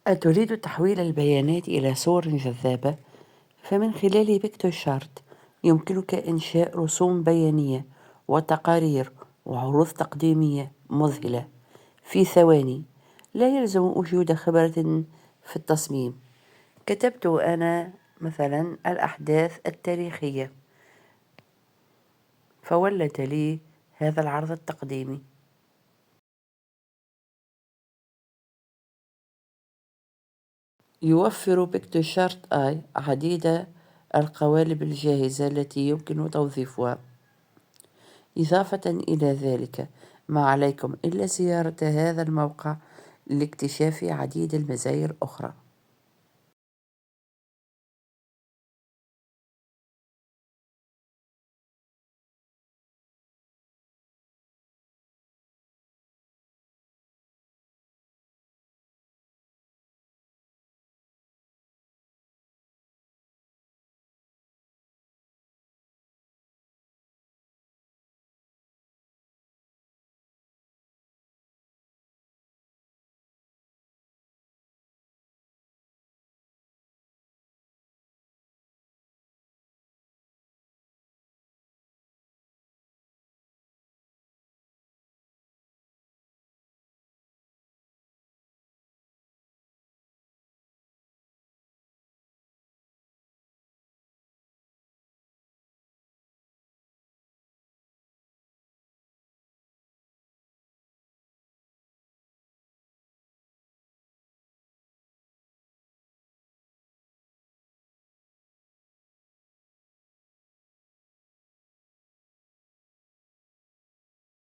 أتريد تحويل البيانات إلى صور جذابة؟ فمن خلال بيكتوشارت يمكنك إنشاء رسوم بيانية وتقارير وعروض تقديمية مذهلة في ثواني، لا يلزم وجود خبرة في التصميم. كتبت أنا مثلا الأحداث التاريخية فولد لي هذا العرض التقديمي. يوفر بيكتوشارت آي عديد القوالب الجاهزة التي يمكن توظيفها. إضافة إلى ذلك، ما عليكم إلا زيارة هذا الموقع لاكتشاف عديد المزايا الأخرى.